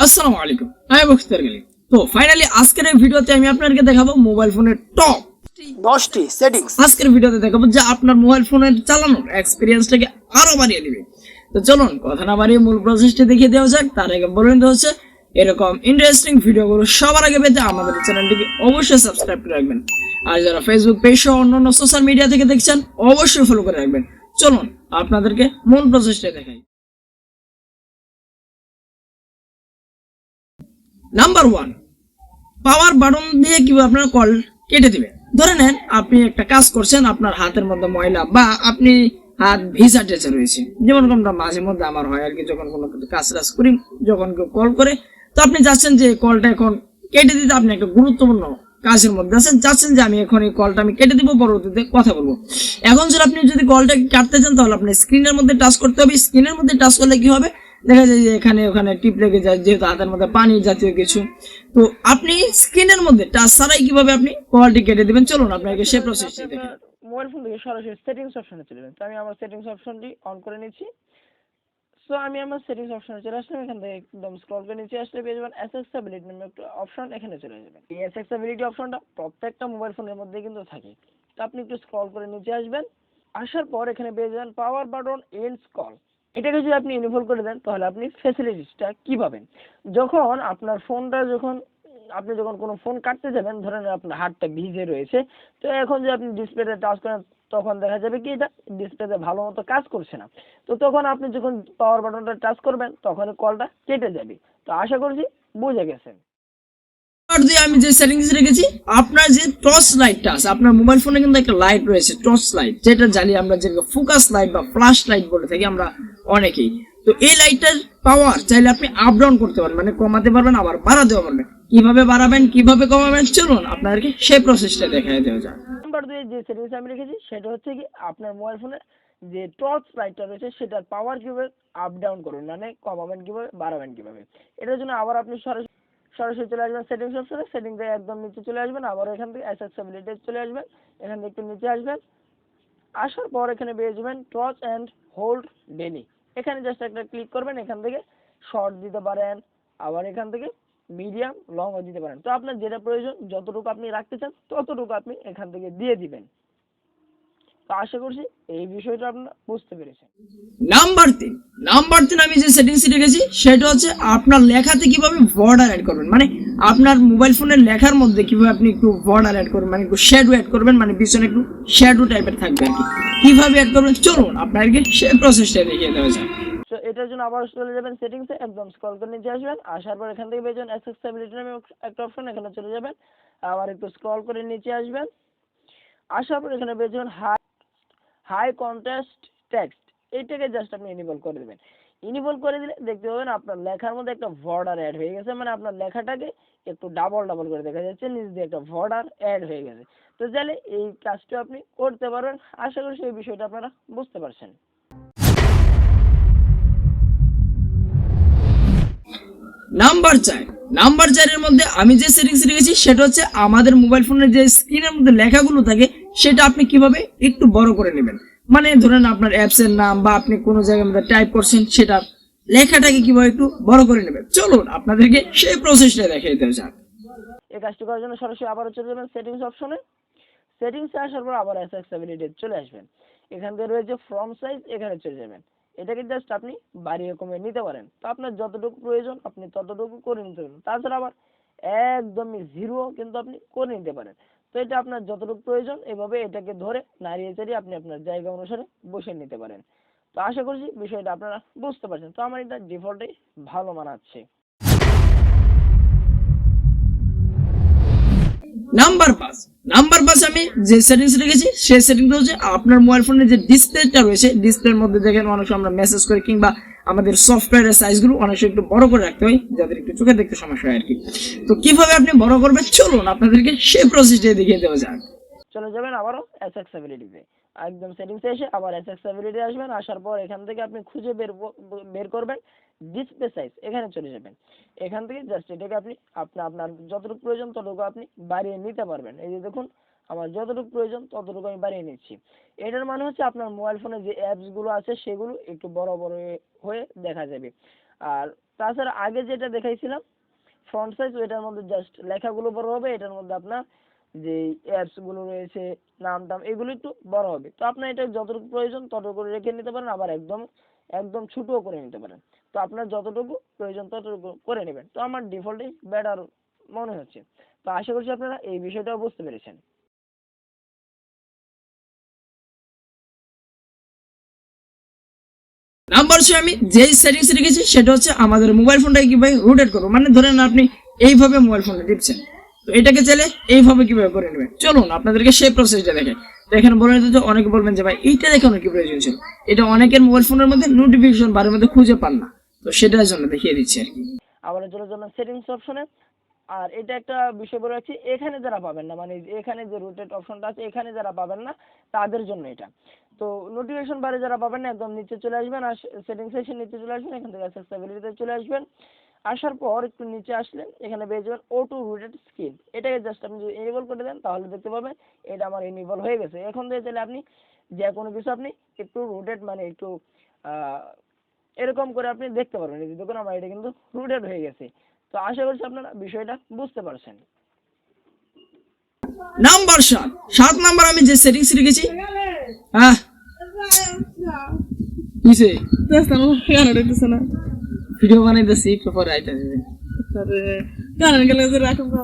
আসসালামু আলাইকুম, আমি বখতার গালিব। তো ফাইনালি আজকের এই ভিডিওতে আমি আপনাদেরকে দেখাবো মোবাইল ফোনের টপ 10টি সেটিংস। আজকের ভিডিওতে দেখাবো যে আপনার মোবাইল ফোনের চালানোর এক্সপিরিয়েন্সটাকে আরো বাড়িয়ে দিবে। তো চলুন কথা না বাড়িয়ে মূল প্রসেসটি দেখিয়ে দেওয়া যাক। তার আগে বলুন তো হচ্ছে এরকম ইন্টারেস্টিং ভিডিওগুলো সবার আগে পেতে আমাদের চ্যানেলটিকে অবশ্যই সাবস্ক্রাইব করে রাখবেন। আর যারা ফেসবুক পেজ সহ অন্যান্য সোশ্যাল মিডিয়া থেকে দেখছেন অবশ্যই ফলো করে রাখবেন। চলুন আপনাদেরকে মূল প্রসেসটা দেখাই। নাম্বার 1, পাওয়ার বাটন দিয়ে কিভাবে আপনার কল কেটে দিবেন। ধরে নেন আপনি একটা কাজ করছেন, আপনার হাতের মধ্যে ময়লা বা আপনি হাত ভিজা টেচে রয়েছে, যেমন কোনটা মাঝে মধ্যে আমার হয় আর কি, যখন কোনো কাজ টাজ করি, যখন কেউ কল করে, তো আপনি চাচ্ছেন যে কলটা এখন কেটে দিতে। আপনি একটা গুরুত্বপূর্ণ কাজের মধ্যে আছেন, চাচ্ছেন যে আমি এখন এই কলটা আমি কেটে দিব, পরবর্তীতে কথা বলবো। এখন যদি আপনি কলটা কাটতে চান তাহলে আপনি স্ক্রিনের মধ্যে টাচ করতে হবে। স্ক্রিনের মধ্যে টাচ করলে কি হবে, দেখা যায় যে এখানে ওখানে টিপ লেগে যায়, যেহেতু হাতের মধ্যে পানি জাতীয় কিছু। তো আপনি স্ক্রিনের মধ্যে টাচ ছাড়াই কিভাবে আপনি কলটি কেটে দিবেন, চলুন আপনাকে সেই প্রসেসটি দেখেন। মোবাইল ফোন থেকে সরাসরি সেটিংস অপশনে চলে যাবেন। তো আমি আমার সেটিংস অপশনটি অন করে নিচ্ছি। সো আমি আমার সেটিংস অপশনে চলে আসলাম। এখান থেকে একদম স্ক্রল করে নিচে আসলে পেয়ে যাবেন অ্যাক্সেসিবিলিটি নামে একটা অপশন, এখানে চলে যাবেন। এই অ্যাক্সেসিবিলিটি অপশনটা প্রত্যেকটা মোবাইল ফোনের মধ্যে কিন্তু থাকে। তো আপনি একটু স্ক্রল করে নিচে আসবেন। আসার পর এখানে পেয়ে যাবেন পাওয়ার বাটন এন্ডস কল। এটাকে যদি আপনি ইনেবল করে দেন তাহলে আপনি ফ্যাসিলিটিসটা কি পাবেন, যখন আপনার ফোনটা আপনি যখন কোনো ফোন কাটতে যাবেন, ধরেন আপনার হাতটা ভিজে রয়েছে, তো এখন যে আপনি ডিসপ্লেতে টাচ করেন তখন দেখা যাবে কি এটা ডিসপ্লেতে ভালো মতো কাজ করছে না। তো তখন আপনি যখন পাওয়ার বাটনটা টাচ করবেন তখন কলটা কেটে যাবে। তো আশা করছি বুঝে গেছেন। আমি যে সেটিংস রেখেছি, আপনার যে টর্চ লাইটটা আছে, আপনার মোবাইল ফোনে কিন্তু একটা লাইট রয়েছে, টর্চ লাইট, যেটা জ্বালিয়ে আমরা যে ফোকাস লাইট বা ফ্ল্যাশ লাইট বলে থাকি আমরা অনেকেই। তো এই লাইটটার পাওয়ার চাইলে আপনি আপ ডাউন করতে পারবেন, মানে কমাতে পারবেন, আবার বাড়াতেও পারবেন। কিভাবে বাড়াবেন কিভাবে কমাবেন, চলুন আপনাদেরকে সেই প্রসেসটা দেখাই দেওয়া যাক। নাম্বার 2 যে সেটিংস আমি রেখেছি সেটা হচ্ছে কি আপনার মোবাইল ফোনের যে টর্চ লাইটটা রয়েছে সেটার পাওয়ার কিভাবে আপ ডাউন করবেন, মানে কমাবেন কিভাবে বাড়াবেন কিভাবে। এটার জন্য আবার আপনি সরাসরি চলে আসবেন সেটিংস অপশনে। সেটিংস থেকে একদম নিচে চলে আসবেন, আবার এখান থেকে অ্যাক্সেসিবিলিটি চলে আসবেন। এখান থেকে একটু নিচে আসবেন, আসার পর এখানে পেয়ে যাবেন টর্চ অ্যান্ড হোল্ড ডেলি। এখানে জাস্ট একটা ক্লিক করবেন। এখান থেকে শর্ট দিতে পারেন, আবার এখান থেকে মিডিয়াম লংও দিতে পারেন। তো আপনার যেটা প্রয়োজন, যতটুকু আপনি রাখতে চান ততটুকু আপনি এখান থেকে দিয়ে দিবেন। তো আশা করছি এই বিষয়টা আপনারা বুঝতে পেরেছেন। নাম্বার 3 আমি যে সেটিংস রেখেছি সেটা হচ্ছে আপনার লেখাতে কিভাবে বর্ডার অ্যাড করবেন, মানে আপনার মোবাইল ফোনের লেখার মধ্যে কিভাবে আপনি একটু বর্ডার অ্যাড করবেন, মানে একটু শ্যাডো অ্যাড করবেন, মানে পিছনে একটু শ্যাডো টাইপের থাকবে আর কি। কিভাবে অ্যাড করবেন, চলুন আপনাদেরকে সেই প্রসেসটা দেখিয়ে দেওয়া যাক। তো এটার জন্য আবার চলে যাবেন সেটিংসে, একদম স্ক্রল করে নিচে আসবেন। আসার পর এখান থেকে পেয়ে যাবেন অ্যাক্সেসিবিলিটি নামে একটা অপশন, এখানে চলে যাবেন। আবার একটু স্ক্রল করে নিচে আসবেন। আসার পর এখানে পেয়ে যাবেন হাই কন্ট্রাস্ট টেক্সট। এইটাকে জাস্ট আপনি ইনেবল করে দেবেন। ইনেবল করে দিলে দেখতে পাবেন আপনার লেখার মধ্যে একটা বর্ডার অ্যাড হয়ে গেছে, মানে আপনার লেখাটাকে একটু ডাবল ডাবল করে দেখা যাচ্ছে, নিচ দিয়ে একটা বর্ডার অ্যাড হয়ে গেছে। তো চাইলে এই কাজটা আপনি করতে পারবেন। আশা করি সেই বিষয়টা আপনারা বুঝতে পারছেন। নাম্বার 4 এর মধ্যে আমি যে সেটিংস রেখেছি সেটা হচ্ছে আমাদের মোবাইল ফোনের যে স্ক্রিনের মধ্যে লেখাগুলো থাকে সেটা আপনি কিভাবে একটু বড় করে নেবেন। মানে ধরেন আপনার অ্যাপস এর নাম বা আপনি কোনো জায়গার মধ্যে টাইপ করছেন, সেটা লেখাটাকে কিভাবে একটু বড় করে নেবেন, চলুন আপনাদেরকে সেই প্রসেসটা দেখিয়ে দেওয়া যাক। এই কাজটি করার জন্য সরাসরি আবারও চলে যাবেন সেটিংস অপশনে। সেটিংসে আসার পর আবার অ্যাক্সেসিবিলিটি চলে আসবেন। এখান থেকে রয়েছে ফ্রম সাইজ, এখানে চলে যাবেন। এটাকে জাস্ট আপনি বাড়িয়ে কমিয়ে নিতে পারেন। তো আপনার যতটুকু প্রয়োজন আপনি ততটুকু করে নিতে পারেন। তাছাড়া আবার একদমই জিরো কিন্তু আপনি করে নিতে পারেন। তো এটা আপনার যতটুকু প্রয়োজন এভাবে এটাকে ধরে নাড়িয়ে চাড়িয়ে আপনি আপনার জায়গা অনুসারে বসে নিতে পারেন। তো আশা করছি বিষয়টা আপনারা বুঝতে পারছেন। তো আমার এটা ডিফল্টেই ভালো মানাচ্ছে। নাম্বার 5 আমি যে সেটিংস রেখেছি সেই সেটিংসটা হচ্ছে আপনার মোবাইল ফোনের যে ডিসপ্লেটা রয়েছে, ডিসপ্লের মধ্যে দেখেন অনেক সময় আমরা মেসেজ করি কিংবা আমাদের সফটওয়্যারের সাইজগুলো অনেক সময় একটু বড় করে রাখতে হয়, যাদের একটু চোখে দেখতে সমস্যা হয় আর কি। তো কিভাবে আপনি বড় করবেন, চলুন আপনাদেরকে সেই প্রসেসটা দেখিয়ে দেওয়া যাক। চলে যাবেন আবারও অ্যাক্সেসিবিলিটিতে। একদম সেটিংসে এসে আবার অ্যাক্সেসিবিলিটি আসবেন। আসার পর এখান থেকে আপনি খুঁজে বের করবেন ডিসপ্লে সাইজ, এখানে চলে যাবেন। এখান থেকে জাস্ট এটাকে আপনি আপনার যতটুকু প্রয়োজন ততটুকু আপনি বাড়িয়ে নিতে পারবেন। এই যে দেখুন আমার যতটুকু প্রয়োজন ততটুকু আমি বাড়িয়ে নিচ্ছি। এটার মানে হচ্ছে আপনার মোবাইল ফোনে যে অ্যাপসগুলো আছে সেগুলো একটু বড় বড় হয়ে দেখা যাবে। আর তাছাড়া আগে যেটা দেখাইছিলাম ফন্ট সাইজ, ওইটার মধ্যে জাস্ট লেখাগুলো বড় হবে, এটার মধ্যে আপনার যে অ্যাপস গুলো রয়েছে নাম টাম এগুলো একটু বড় হবে। তো আপনার এটা যতটুকু প্রয়োজন ততটুকু করে রেখে নিতে পারেন, আবার একদম একদম ছোটও করে নিতে পারেন। তো আপনার যতটুকু প্রয়োজন ততটুকু করে নেবেন। তো আমার ডিফল্টই বেটার মনে হচ্ছে। তো আশা করছি আপনারা এই বিষয়টাও বুঝতে পেরেছেন। নাম্বার 6 আমি যেই সেটিংস রেখেছি সেটা হচ্ছে আমাদের মোবাইল ফোনটাকে কিভাবে রোটেট করবো, মানে ধরেন আপনি এইভাবে মোবাইল ফোনটা টিপছেন, তো এটাকে চাইলে এইভাবে কিভাবে করে নেবেন। চলুন আপনাদেরকে সেই প্রসেসটা দেখেন। তো এখানে বলে নিতে অনেকে বলবেন যে ভাই এইটা দেখানোর কি প্রয়োজন ছিল, এটা অনেকের মোবাইল ফোনের মধ্যে নোটিফিকেশন বারের মধ্যে খুঁজে পান না, তো সেটার জন্য দেখিয়ে দিচ্ছি আর কি। আবার চলে যাবেন সেটিংস অপশনে। আর এটা একটা বিষয় বলে রাখছি, এখানে যারা পাবেন না, মানে এখানে যে রোটেট অপশনটা আছে এখানে যারা পাবেন না তাদের জন্য এটা। তো নোটিফিকেশন বারে যারা পাবেন না একদম নিচে চলে আসবেন, আর সেটিংস সেকশন নিচে চলে আসবেন, এখান থেকে অ্যাক্সেসিবিলিটিতে চলে আসবেন। আসার পর একটু নিচে আসলে এখানে পেয়ে যাবেন অটো রোটেট স্ক্রিন। এটাকে জাস্ট আপনি যদি এনেবল করে দেন তাহলে দেখতে পাবেন এটা আমার এনেবল হয়ে গেছে। এখন থেকে চাইলে আপনি যে কোনো কিছু আপনি একটু রোটেট মানে একটু এরকম করে আপনি দেখতে পারবেন। এই যে দেখুন আমার এটা কিন্তু রোটেট হয়ে গেছে। তো আশা করছি আপনারা বিষয়টা বুঝতে পারছেন। নাম্বার 7 নাম্বার আমি যে সেটিংস রেখেছি, হ্যাঁ কিসে ভিডিও বানাইতেছি একটু পরে আইতেছি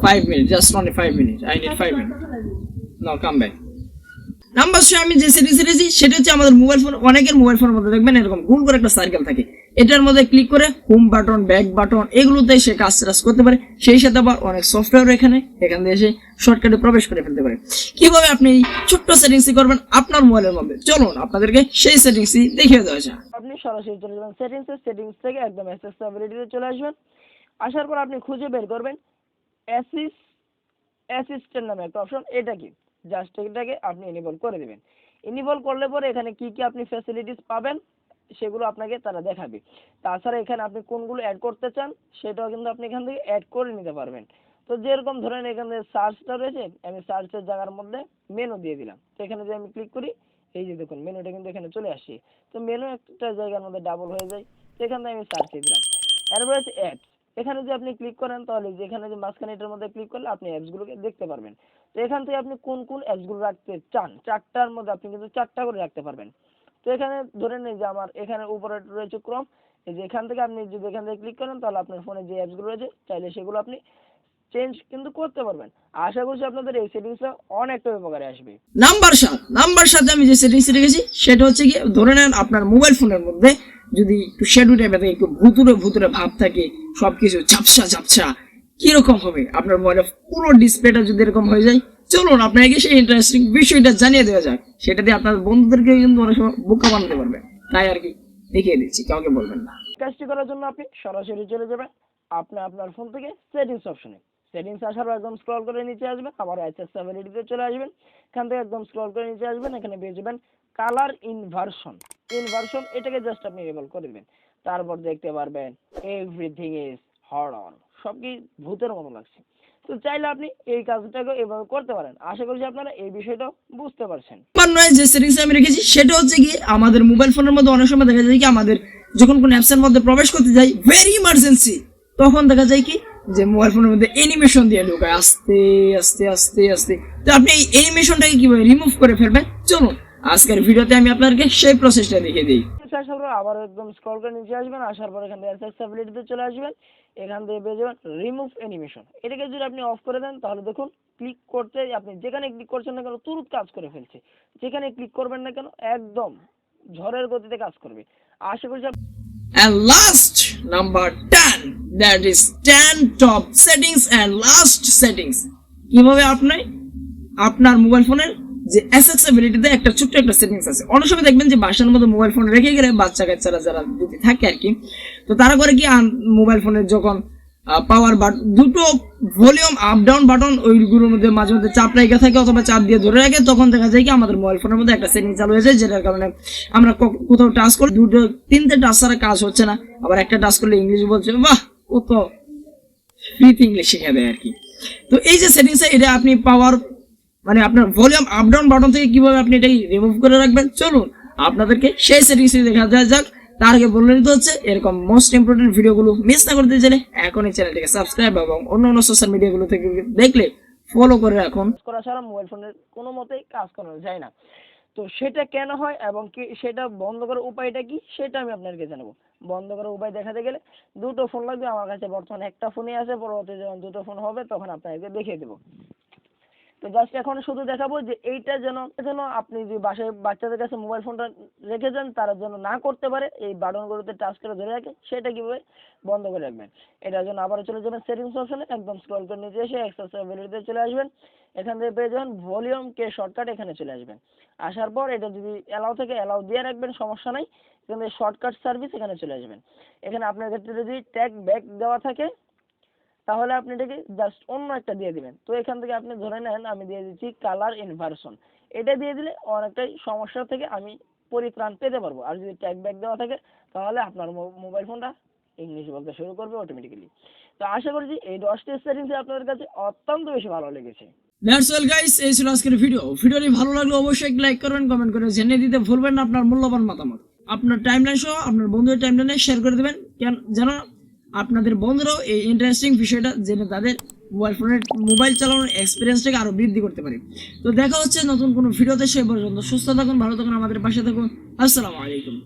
5 minute, just only 5 minute, I need 5 minute, now come back. Number 6 আমি যে সেটিংস রেখেছি সেটা হচ্ছে আমাদের মোবাইল ফোন, অনেকের মোবাইল ফোনের মধ্যে দেখবেন এরকম গোল করে একটা সার্কেল থাকে, এটার মধ্যে ক্লিক করে হোম বাটন ব্যাক বাটন এগুলোতে সে কাজ করতে পারে। সেই সাথে আবার অনেক সফটওয়্যার এখান দিয়ে এসে শর্টকাটে প্রবেশ করে ফেলতে পারে। কিভাবে আপনি এই ছোট্ট সেটিংসই করবেন আপনার মোবাইলের মধ্যে, চলুন আপনাদেরকে সেই সেটিংসই দেখিয়ে দেওয়া যায়। আপনি সরাসরি চলে যাবেন সেটিংস থেকে একদম অ্যাক্সেসিবিলিটিতে চলে আসবেন। আসার পর আপনি খুঁজে বের করবেন অ্যাসিস্ট্যান্ট নামে একটা অপশন। এটা কি, জাস্ট এটাকে আপনি এনেবল করে দিবেন। এনেবল করলে পরে এখানে কি কি আপনি ফ্যাসিলিটিস পাবেন সেগুলো আপনাকে তারা দেখাবে। তাছাড়া এখানে আপনি কোনগুলো অ্যাড করতে চান সেটাও কিন্তু আপনি এখান থেকে অ্যাড করে নিতে পারবেন। তো যেরকম ধরেন এখানে সার্চটা রয়েছে, আমি সার্চের জায়গার মধ্যে মেনু দিয়ে দিলাম। তো এখানে যদি আমি ক্লিক করি এই যে দেখুন মেনুটা কিন্তু এখানে চলে আসছে। তো মেনু একটা জায়গার মধ্যে ডাবল হয়ে যায়, তো এখান থেকে আমি সার্চে দিলাম। এরপর হচ্ছে অ্যাডস, এখানে যদি আপনি ক্লিক করেন তাহলে যেখানে যে মাঝখানে এটার মধ্যে ক্লিক করলে আপনি অ্যাপসগুলোকে দেখতে পারবেন। তো এখান থেকে আপনি কোন কোন অ্যাপসগুলো রাখতে চান, 4টার মধ্যে আপনি কিন্তু 4টা করে রাখতে পারবেন। তো এখানে ধরে নেই যে আমার এখানে উপরে রয়েছে ক্রোম, এই যে এখান থেকে আপনি যদি এখান থেকে ক্লিক করেন তাহলে আপনার ফোনে যে অ্যাপসগুলো রয়েছে চাইলে সেগুলো আপনি চেঞ্জ কিন্তু করতে পারবেন। আশা করছি আপনাদের এই সেটিংসটা অনেকটা উপকারে আসবে। নাম্বার 7 আমি যে সেটিংস রেখেছি সেটা হচ্ছে কি, ধরে নেন আপনার মোবাইল ফোনের মধ্যে যদি একটু শ্যাডো টাইপের থাকে, একটু ভুতুরে ভাব থাকে, সবকিছু ঝাপসা কিরকম হবে আপনার মোবাইলের পুরো ডিসপ্লেটা যদি এরকম হয়ে যায়, চলুন আপনাকে সেই ইন্টারেস্টিং বিষয়টা জানিয়ে দেওয়া যাক। সেটা দিয়ে আপনার বন্ধুদেরকে কিন্তু অনেক সময় বোকা বানাতে পারবেন, তাই আর কি দেখিয়ে দিচ্ছি, কাউকে বলবেন না। কাজটি করার জন্য আপনি সরাসরি চলে যাবেন আপনার ফোন থেকে সেটিংস অপশনে। সেটিংস আসার পর একদম স্ক্রল করে নিচে আসবেন, আবার অ্যাক্সেসিবিলিটিতে চলে আসবেন। এখান থেকে একদম স্ক্রল করে নিচে আসবেন, এখানে পেয়ে যাবেন কালার ইনভার্সন। এটাকে জাস্ট আপনি এনেবল করে দিবেন। তারপর দেখতে পারবেন এভরিথিং ইজ হরর, সব কি ভূতের মতো লাগছে। তো চাইলে আপনি এই কাজটাকে এভাবে করতে পারেন। আশা করছি আপনারা এই বিষয়টা বুঝতে পারছেন। যে সেটিংস আমি রেখেছি সেটা হচ্ছে কি, আমাদের মোবাইল ফোনের মধ্যে অনেক সময় দেখা যায় কি আমাদের যখন কোনো অ্যাপসের মধ্যে প্রবেশ করতে যাই ভেরি ইমার্জেন্সি, তখন দেখা যায় কি যে মোবাইল ফোনের মধ্যে অ্যানিমেশন দিয়ে ঢোকায় আস্তে আস্তে আস্তে আস্তে। তো আপনি এই অ্যানিমেশনটাকে কিভাবে রিমুভ করে ফেলবেন, চলুন আজকের ভিডিওতে আমি আপনাদেরকে সেই প্রসেসটা দেখিয়ে দিই। আসার পর আবার একদম স্ক্রল করে নিচে আসবেন, আসার পর এখান থেকে অ্যাক্সেসিবিলিটিতে চলে আসবেন। এখান থেকে পেয়ে যাবেন রিমুভ অ্যানিমেশন। এটাকে যদি আপনি অফ করে দেন তাহলে দেখুন ক্লিক করতে আপনি যেখানে ক্লিক করছেন না কেন তুরুত কাজ করে ফেলছে। যেখানে ক্লিক করবেন না কেন একদম ঝড়ের গতিতে কাজ করবে। আশা করছি। And last number 10, that is 10 top settings and last settings। কিভাবে আপনি আপনার মোবাইল ফোনের যে অ্যাক্সেসিবিলিটিতে একটা ছোট্ট একটা সেটিংস আছে, অনেক সময় দেখবেন যে বাসার মধ্যে মোবাইল ফোন রেখে গেলে বাচ্চা কাচ্চারা যারা যদি থাকে আর কি, তো তারা করে কি মোবাইল ফোনের যখন পাওয়ার বাটন দুটো ভলিউম আপ ডাউন বাটন ওইগুলোর মধ্যে মাঝে মধ্যে চাপ রেখে থাকে অথবা চাপ দিয়ে ধরে রাখে, তখন দেখা যায় কি আমাদের মোবাইল ফোনের মধ্যে একটা সেটিং চালু হয়েছে, যেটার কারণে আমরা কোথাও টাচ করি তিনটে টাচ ছাড়া কাজ হচ্ছে না, আবার একটা টাচ করলে ইংলিশ বলছে, বাহ ও তো ফ্রিতে ইংলিশ শিখে দেয় আর কি। তো এই যে সেটিংস এটা আপনি পাওয়ার মানে আপনার ভলিউম আপ ডাউন বাটন থেকে কিভাবে আপনি এটাই রিমুভ করে রাখবেন, চলুন আপনাদেরকে সেই সেটিংস দেখা যাক। তার আগে বলে নিতে হচ্ছে এরকম মোস্ট ইম্পর্টেন্ট ভিডিওগুলো মিস না করতে চাইলে এখন এই চ্যানেলটিকে সাবস্ক্রাইব এবং অন্য সোশ্যাল মিডিয়াগুলো থেকে দেখলে ফলো করে রাখুন। করা ছাড়া মোবাইল ফোনের কোনো মতেই কাজ করানো যায় না। তো সেটা কেন হয় এবং কি সেটা বন্ধ করার উপায়টা কি সেটা আমি আপনাদেরকে জানাবো। বন্ধ করার উপায় দেখাতে গেলে দুটো ফোন লাগবে। আমার কাছে বর্তমানে একটা ফোনই আছে, পরবর্তীতে যখন দুটো ফোন হবে তখন আপনাদেরকে দেখিয়ে দেবো। তো জাস্ট এখন শুধু দেখাবো যে এইটা যেন আপনি যে বাসায় বাচ্চাদের কাছে মোবাইল ফোনটা রেখে যান, তারা যেন না করতে পারে, এই বাটনগুলোতে টাচ করে ধরে রাখে, সেটা কিভাবে বন্ধ করে রাখবেন। এটার জন্য আবার চলে যাবেন সেটিংস অপশনে, একদম স্ক্রল করে নিচে এসে অ্যাক্সেসিবিলিটিতে চলে আসবেন। এখান থেকে পেয়ে যাবেন ভলিউম কে শর্টকাট, এখানে চলে আসবেন। আসার পর এটা যদি অ্যালাউ থেকে অ্যালাউ দিয়ে রাখবেন, সমস্যা নাই। এখান থেকে শর্টকাট সার্ভিস, এখানে চলে আসবেন। এখানে আপনার ক্ষেত্রে যদি ট্যাগ ব্যাক দেওয়া থাকে তাহলে আপনি এটাকে জাস্ট অন্য একটা দিয়ে দিবেন। তো এখান থেকে আপনি ধরে নেন আমি দিয়ে দিচ্ছি কালার ইনভার্সন, এটা দিয়ে দিলে অনেকটাই সমস্যা থেকে আমি পরিত্রাণ পেতে পারবো। আর যদি ট্যাগ ব্যাক দেওয়া থাকে তাহলে আপনার মোবাইল ফোনটা ইংলিশ বলতে শুরু করবে অটোমেটিক্যালি। তো আশা করছি এই 10টি সেটিংস আপনাদের কাছে অত্যন্ত বেশি ভালো লেগেছে। দ্যাটস অল গাইস, এই ছিল আজকের ভিডিওটি ভালো লাগলে অবশ্যই লাইক করবেন, কমেন্ট করে জানিয়ে দিতে ভুলবেন না আপনার মূল্যবান মতামত। আপনার টাইমলাইন সহ আপনার বন্ধুদের টাইমলাইনে শেয়ার করে দেবেন, যেন আপনাদের বন্ধুরাও এই ইন্টারেস্টিং বিষয়টা জেনে তাদের মোবাইল চালানোর এক্সপিরিয়েন্সটাকে আরো বৃদ্ধি করতে পারে। তো দেখা হচ্ছে নতুন কোনো ভিডিওতে, সেই পর্যন্ত সুস্থ থাকুন, ভালো থাকুন, আমাদের পাশে থাকুন। আসসালামু আলাইকুম।